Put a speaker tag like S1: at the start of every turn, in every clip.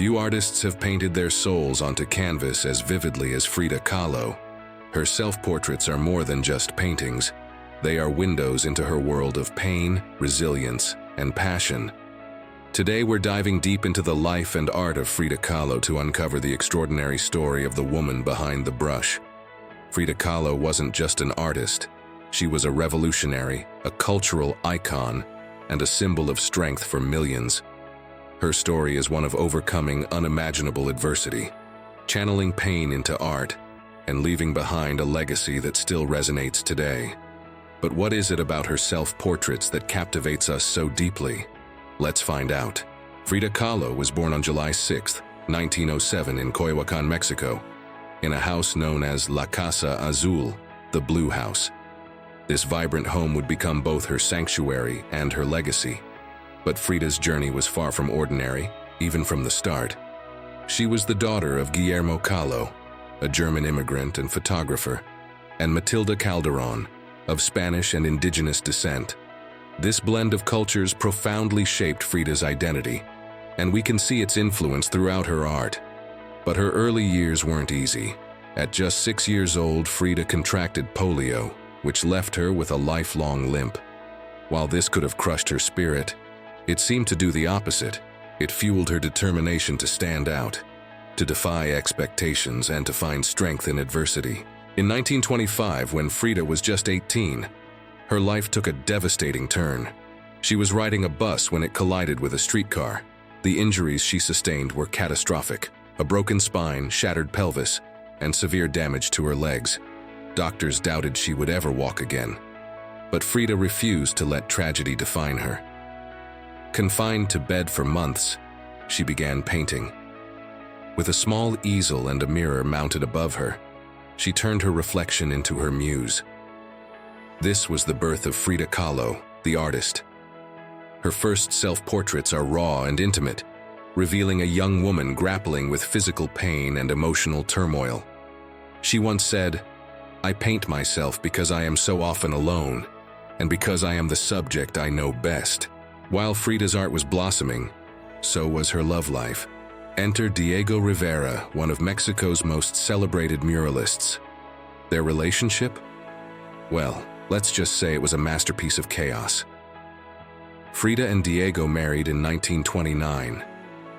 S1: Few artists have painted their souls onto canvas as vividly as Frida Kahlo. Her self-portraits are more than just paintings. They are windows into her world of pain, resilience, and passion. Today we're diving deep into the life and art of Frida Kahlo to uncover the extraordinary story of the woman behind the brush. Frida Kahlo wasn't just an artist. She was a revolutionary, a cultural icon, and a symbol of strength for millions. Her story is one of overcoming unimaginable adversity, channeling pain into art, and leaving behind a legacy that still resonates today. But what is it about her self-portraits that captivates us so deeply? Let's find out. Frida Kahlo was born on July 6, 1907 in Coyoacán, Mexico, in a house known as La Casa Azul, the Blue House. This vibrant home would become both her sanctuary and her legacy. But Frida's journey was far from ordinary, even from the start. She was the daughter of Guillermo Kahlo, a German immigrant and photographer, and Matilda Calderón, of Spanish and indigenous descent. This blend of cultures profoundly shaped Frida's identity, and we can see its influence throughout her art. But her early years weren't easy. At just 6 years old, Frida contracted polio, which left her with a lifelong limp. While this could have crushed her spirit, it seemed to do the opposite. It fueled her determination to stand out, to defy expectations, and to find strength in adversity. In 1925, when Frida was just 18, her life took a devastating turn. She was riding a bus when it collided with a streetcar. The injuries she sustained were catastrophic: a broken spine, shattered pelvis, and severe damage to her legs. Doctors doubted she would ever walk again. But Frida refused to let tragedy define her. Confined to bed for months, she began painting. With a small easel and a mirror mounted above her, she turned her reflection into her muse. This was the birth of Frida Kahlo, the artist. Her first self-portraits are raw and intimate, revealing a young woman grappling with physical pain and emotional turmoil. She once said, "I paint myself because I am so often alone, and because I am the subject I know best." While Frida's art was blossoming, so was her love life. Enter Diego Rivera, one of Mexico's most celebrated muralists. Their relationship? Well, let's just say it was a masterpiece of chaos. Frida and Diego married in 1929.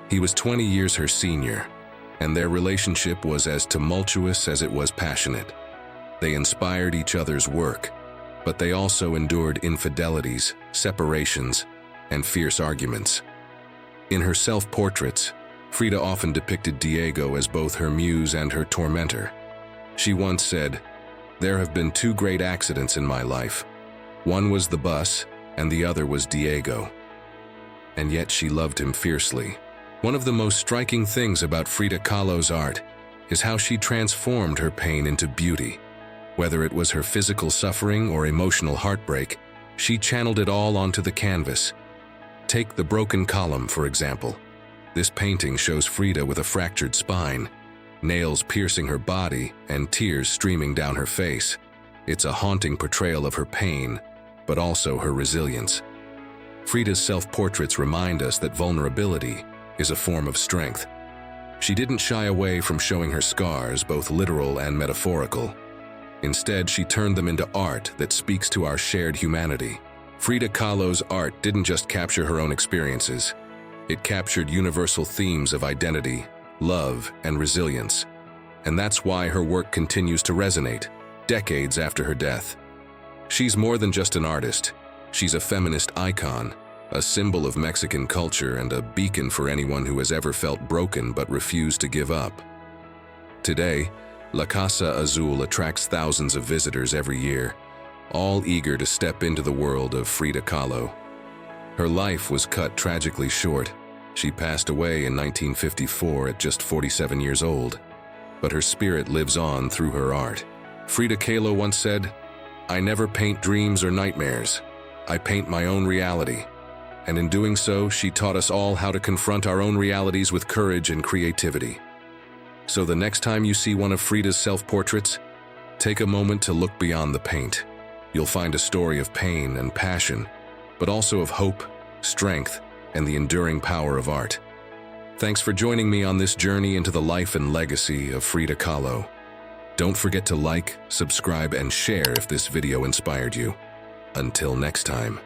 S1: He was 20 years her senior, and their relationship was as tumultuous as it was passionate. They inspired each other's work, but they also endured infidelities, separations, and fierce arguments. In her self-portraits, Frida often depicted Diego as both her muse and her tormentor. She once said, "There have been two great accidents in my life. One was the bus, and the other was Diego." And yet she loved him fiercely. One of the most striking things about Frida Kahlo's art is how she transformed her pain into beauty. Whether it was her physical suffering or emotional heartbreak, she channeled it all onto the canvas. Take the broken column, for example. This painting shows Frida with a fractured spine, nails piercing her body, and tears streaming down her face. It's a haunting portrayal of her pain, but also her resilience. Frida's self-portraits remind us that vulnerability is a form of strength. She didn't shy away from showing her scars, both literal and metaphorical. Instead, she turned them into art that speaks to our shared humanity. Frida Kahlo's art didn't just capture her own experiences. It captured universal themes of identity, love, and resilience. And that's why her work continues to resonate, decades after her death. She's more than just an artist. She's a feminist icon, a symbol of Mexican culture, and a beacon for anyone who has ever felt broken but refused to give up. Today, La Casa Azul attracts thousands of visitors every year, all eager to step into the world of Frida Kahlo. Her life was cut tragically short. She passed away in 1954 at just 47 years old, but her spirit lives on through her art. Frida Kahlo once said, "I never paint dreams or nightmares. I paint my own reality." And in doing so, she taught us all how to confront our own realities with courage and creativity. So the next time you see one of Frida's self-portraits, take a moment to look beyond the paint. You'll find a story of pain and passion, but also of hope, strength, and the enduring power of art. Thanks for joining me on this journey into the life and legacy of Frida Kahlo. Don't forget to like, subscribe, and share if this video inspired you. Until next time.